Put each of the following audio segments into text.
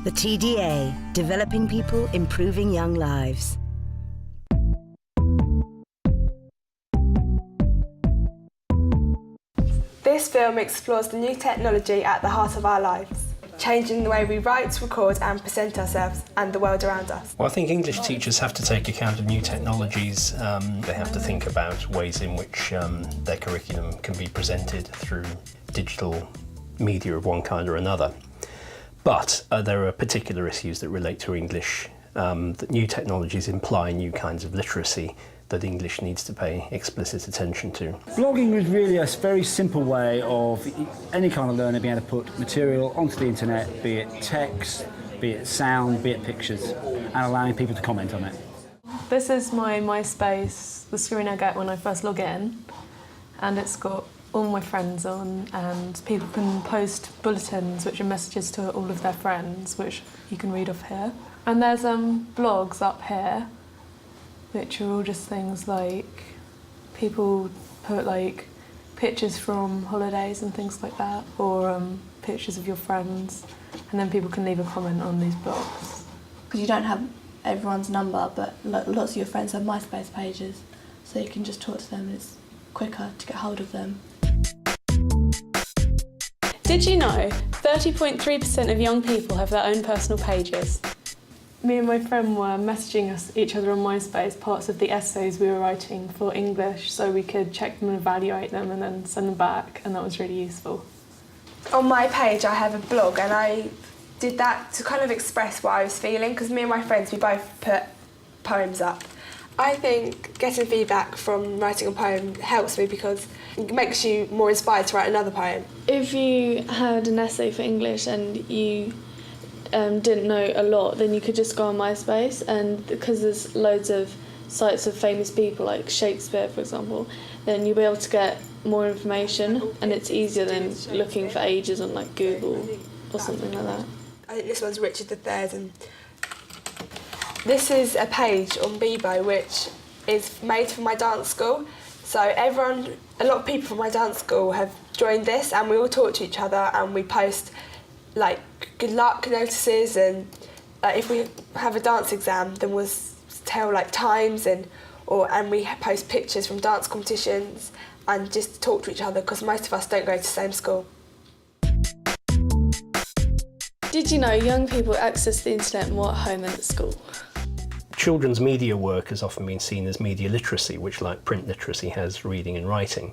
The TDA, developing people, improving young lives. This film explores the new technology at the heart of our lives, changing the way we write, record and present ourselves and the world around us. Well, I think English teachers have to take account of new technologies. They have to think about ways in which their curriculum can be presented through digital media of one kind or another. But there are particular issues that relate to English, that new technologies imply new kinds of literacy that English needs to pay explicit attention to. Blogging is really a very simple way of any kind of learner being able to put material onto the internet, be it text, be it sound, be it pictures, and allowing people to comment on it. This is my MySpace, the screen I get when I first log in, and it's got all my friends on, and people can post bulletins which are messages to all of their friends, which you can read off here. And there's blogs up here, which are all just things like people put like pictures from holidays and things like that, or pictures of your friends, and then people can leave a comment on these blogs. Because you don't have everyone's number, but lots of your friends have MySpace pages, so you can just talk to them and it's quicker to get hold of them. Did you know 30.3% of young people have their own personal pages? Me and my friend were messaging each other on MySpace parts of the essays we were writing for English, so we could check them and evaluate them and then send them back, and that was really useful. On my page I have a blog, and I did that to kind of express what I was feeling, because me and my friends, we both put poems up. I think getting feedback from writing a poem helps me because it makes you more inspired to write another poem. If you had an essay for English and you didn't know a lot, then you could just go on MySpace, and because there's loads of sites of famous people like Shakespeare, for example, then you'll be able to get more information, and it's easier than looking for ages on like Google or something like that. I think this one's Richard III, and this is a page on Bebo which is made for my dance school. So a lot of people from my dance school have joined this, and we all talk to each other and we post like good luck notices, and if we have a dance exam then we'll tell like times, and we post pictures from dance competitions and just talk to each other, because most of us don't go to the same school. Did you know young people access the internet more at home than at school? Children's media work has often been seen as media literacy, which, like print literacy, has reading and writing.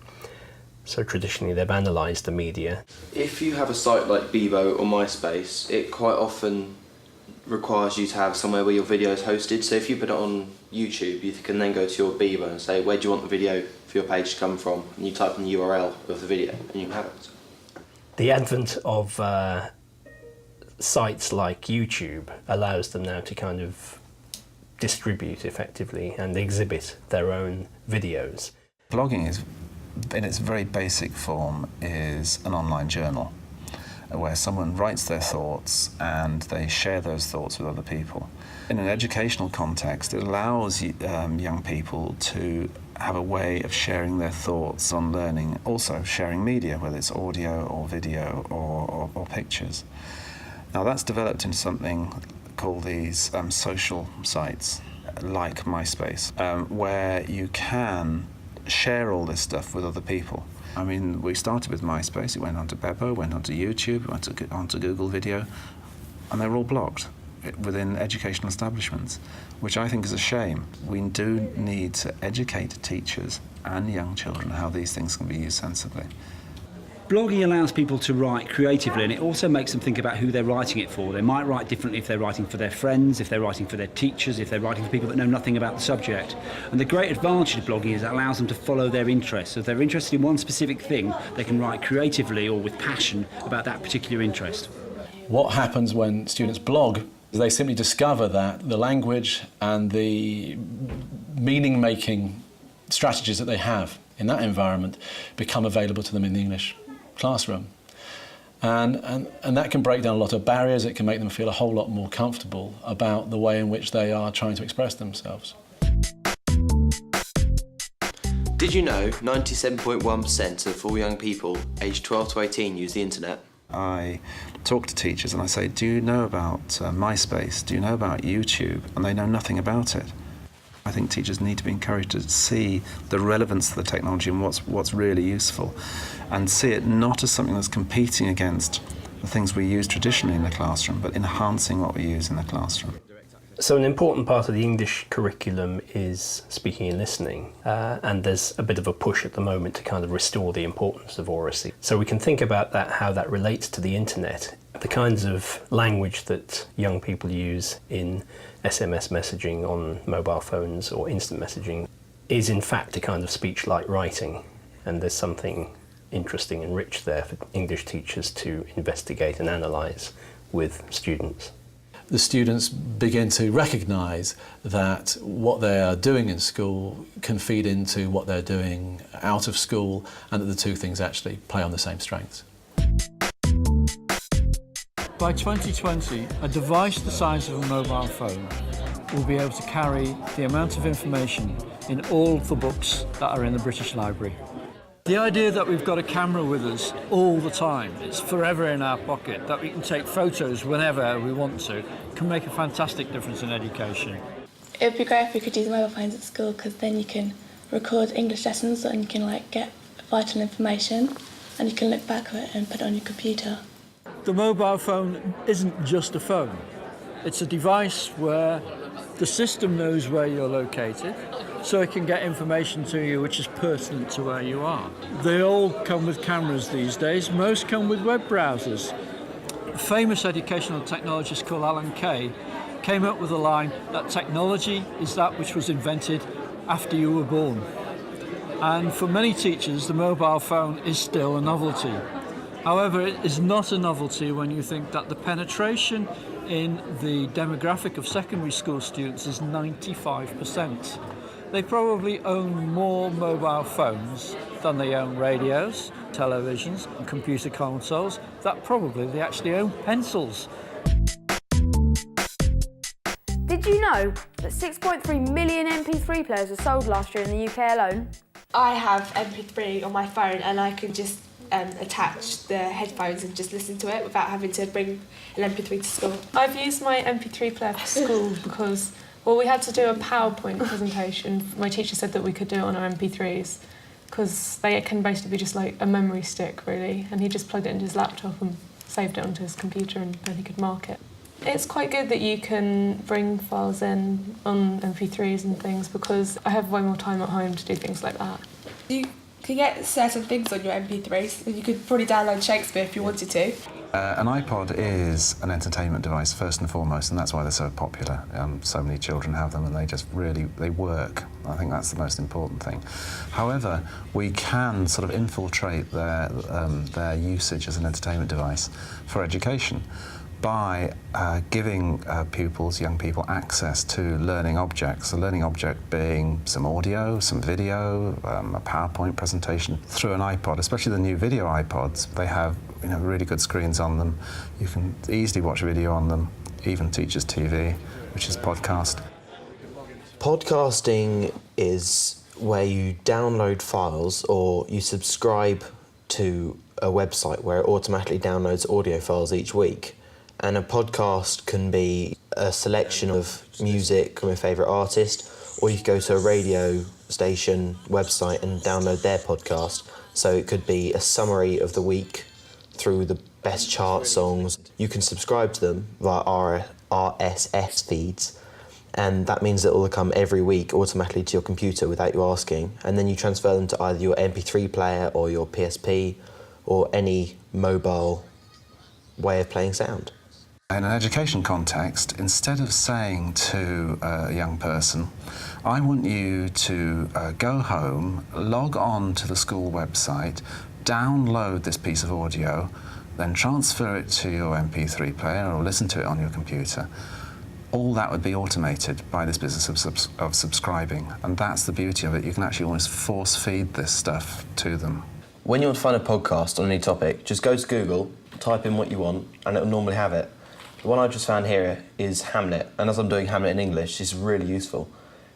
So traditionally they've analysed the media. If you have a site like Bebo or MySpace, it quite often requires you to have somewhere where your video is hosted. So if you put it on YouTube, you can then go to your Bebo and say, where do you want the video for your page to come from? And you type in the URL of the video and you can have it. The advent of sites like YouTube allows them now to kind of distribute effectively and exhibit their own videos. Blogging is, in its very basic form, is an online journal where someone writes their thoughts and they share those thoughts with other people. In an educational context, it allows young people to have a way of sharing their thoughts on learning, also sharing media, whether it's audio or video or pictures. Now that's developed into something called these social sites, like MySpace, where you can share all this stuff with other people. I mean, we started with MySpace, it went on to Bebo, went on to YouTube, it went on to Google Video, and they were all blocked within educational establishments, which I think is a shame. We do need to educate teachers and young children how these things can be used sensibly. Blogging allows people to write creatively, and it also makes them think about who they're writing it for. They might write differently if they're writing for their friends, if they're writing for their teachers, if they're writing for people that know nothing about the subject. And the great advantage of blogging is it allows them to follow their interests. So if they're interested in one specific thing, they can write creatively or with passion about that particular interest. What happens when students blog is they simply discover that the language and the meaning-making strategies that they have in that environment become available to them in the English classroom. And that can break down a lot of barriers. It can make them feel a whole lot more comfortable about the way in which they are trying to express themselves. Did you know 97.1% of all young people aged 12 to 18 use the internet? I talk to teachers and I say, do you know about MySpace? Do you know about YouTube? And they know nothing about it. I think teachers need to be encouraged to see the relevance of the technology and what's really useful, and see it not as something that's competing against the things we use traditionally in the classroom, but enhancing what we use in the classroom. So an important part of the English curriculum is speaking and listening, and there's a bit of a push at the moment to kind of restore the importance of oracy. So we can think about that, how that relates to the internet. The kinds of language that young people use in SMS messaging on mobile phones or instant messaging is in fact a kind of speech like writing, and there's something interesting and rich there for English teachers to investigate and analyse with students. The students begin to recognise that what they are doing in school can feed into what they're doing out of school, and that the two things actually play on the same strengths. By 2020, a device the size of a mobile phone will be able to carry the amount of information in all the books that are in the British Library. The idea that we've got a camera with us all the time, it's forever in our pocket, that we can take photos whenever we want to, can make a fantastic difference in education. It would be great if we could use mobile phones at school, because then you can record English lessons and you can get vital information, and you can look back at it and put it on your computer. The mobile phone isn't just a phone. It's a device where the system knows where you're located, so it can get information to you which is pertinent to where you are. They all come with cameras these days. Most come with web browsers. A famous educational technologist called Alan Kay came up with a line that technology is that which was invented after you were born. And for many teachers, the mobile phone is still a novelty. However, it is not a novelty when you think that the penetration in the demographic of secondary school students is 95%. They probably own more mobile phones than they own radios, televisions, and computer consoles. That probably they actually own pencils. Did you know that 6.3 million MP3 players were sold last year in the UK alone? I have MP3 on my phone, and I can just attach the headphones and just listen to it without having to bring an MP3 to school. I've used my MP3 player for school because, well, we had to do a PowerPoint presentation. My teacher said that we could do it on our MP3s because they can basically be just like a memory stick, really, and he just plugged it into his laptop and saved it onto his computer, and then he could mark it. It's quite good that you can bring files in on MP3s and things, because I have way more time at home to do things like that. You can get certain things on your MP3s. You could probably download Shakespeare if you wanted to. An iPod is an entertainment device first and foremost, and that's why they're so popular. So many children have them, and they just really, they work. I think that's the most important thing. However, we can sort of infiltrate their usage as an entertainment device for education by giving pupils, young people, access to learning objects. A learning object being some audio, some video, a PowerPoint presentation through an iPod, especially the new video iPods. They have really good screens on them. You can easily watch video on them, even Teachers TV, which is podcast. Podcasting is where you download files or you subscribe to a website where it automatically downloads audio files each week. And a podcast can be a selection of music from a favourite artist, or you could go to a radio station website and download their podcast. So it could be a summary of the week through the best chart songs. You can subscribe to them via RSS feeds, and that means that it will come every week automatically to your computer without you asking, and then you transfer them to either your MP3 player or your PSP or any mobile way of playing sound. In an education context, instead of saying to a young person, I want you to go home, log on to the school website, download this piece of audio, then transfer it to your MP3 player or listen to it on your computer, all that would be automated by this business of subscribing. And that's the beauty of it. You can actually almost force feed this stuff to them. When you want to find a podcast on any topic, just go to Google, type in what you want, and it'll normally have it. The one I just found here is Hamlet, and as I'm doing Hamlet in English, it's really useful.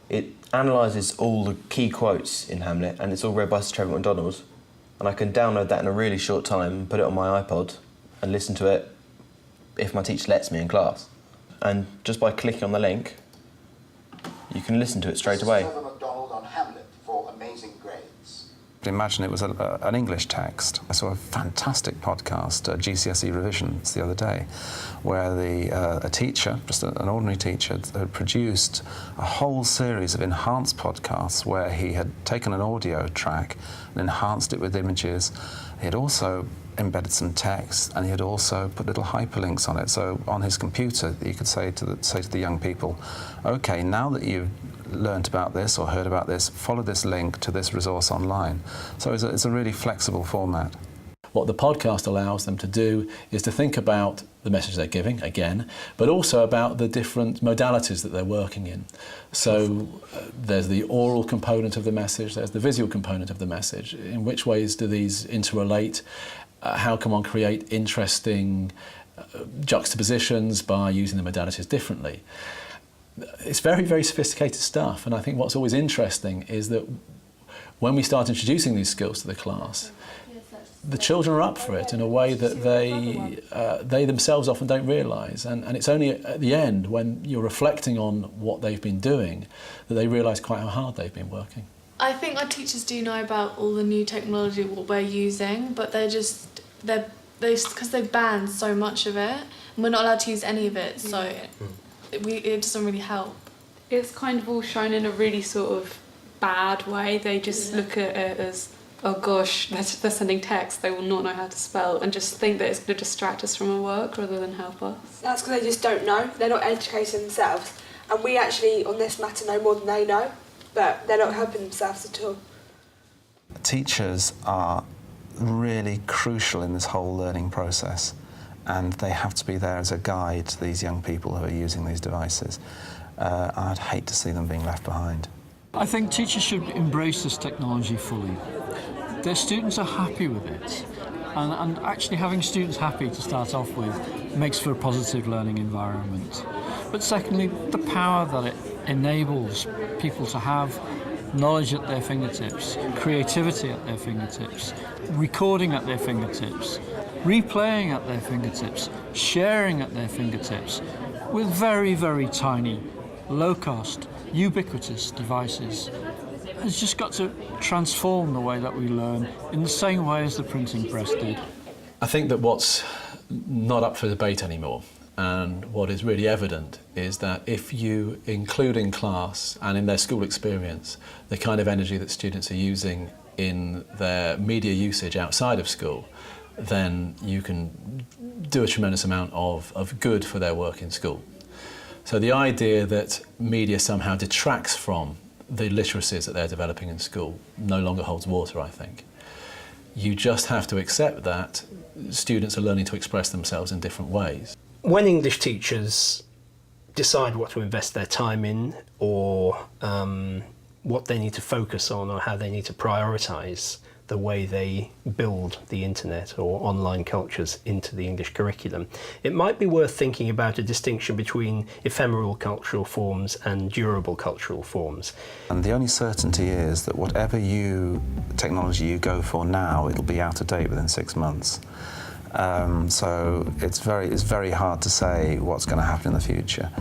It analyses all the key quotes in Hamlet, and it's all read by Sir Trevor McDonald, and I can download that in a really short time and put it on my iPod and listen to it if my teacher lets me in class. And just by clicking on the link, you can listen to it straight away. McDonald on Hamlet for Amazing Grades. Imagine it was an English text. I saw a fantastic podcast, GCSE Revisions, the other day, where a teacher, just an ordinary teacher, had produced a whole series of enhanced podcasts where he had taken an audio track and enhanced it with images. He had also embedded some text, and he had also put little hyperlinks on it. So on his computer, you could say to the young people, OK, now that you've learnt about this or heard about this, follow this link to this resource online. So it's a really flexible format. What the podcast allows them to do is to think about the message they're giving, again, but also about the different modalities that they're working in. So there's the oral component of the message, there's the visual component of the message. In which ways do these interrelate? How can one create interesting juxtapositions by using the modalities differently? It's very, very sophisticated stuff, and I think what's always interesting is that when we start introducing these skills to the class, the children are up for it in a way that they themselves often don't realise, and it's only at the end, when you're reflecting on what they've been doing, that they realise quite how hard they've been working. I think our teachers do know about all the new technology, what we're using, but because they've banned so much of it, and we're not allowed to use any of it, so it doesn't really help. It's kind of all shown in a really sort of bad way. They just look at it as, oh gosh, they're sending text, they will not know how to spell, and just think that it's going to distract us from our work rather than help us. That's because they just don't know. They're not educated themselves. And we actually, on this matter, know more than they know, but they're not helping themselves at all. Teachers are really crucial in this whole learning process, and they have to be there as a guide to these young people who are using these devices. I'd hate to see them being left behind. I think teachers should embrace this technology fully. Their students are happy with it, and actually having students happy to start off with makes for a positive learning environment. But secondly, the power that it enables people to have knowledge at their fingertips, creativity at their fingertips, recording at their fingertips, replaying at their fingertips, sharing at their fingertips, with very, very tiny, low-cost, ubiquitous devices, has just got to transform the way that we learn in the same way as the printing press did. I think that what's not up for debate anymore, and what is really evident, is that if you include in class and in their school experience the kind of energy that students are using in their media usage outside of school, then you can do a tremendous amount of good for their work in school. So the idea that media somehow detracts from the literacies that they're developing in school no longer holds water, I think. You just have to accept that students are learning to express themselves in different ways. When English teachers decide what to invest their time in, or what they need to focus on, or how they need to prioritise the way they build the internet or online cultures into the English curriculum, it might be worth thinking about a distinction between ephemeral cultural forms and durable cultural forms. And the only certainty is that whatever technology you go for now, it'll be out of date within 6 months. So it's very hard to say what's going to happen in the future.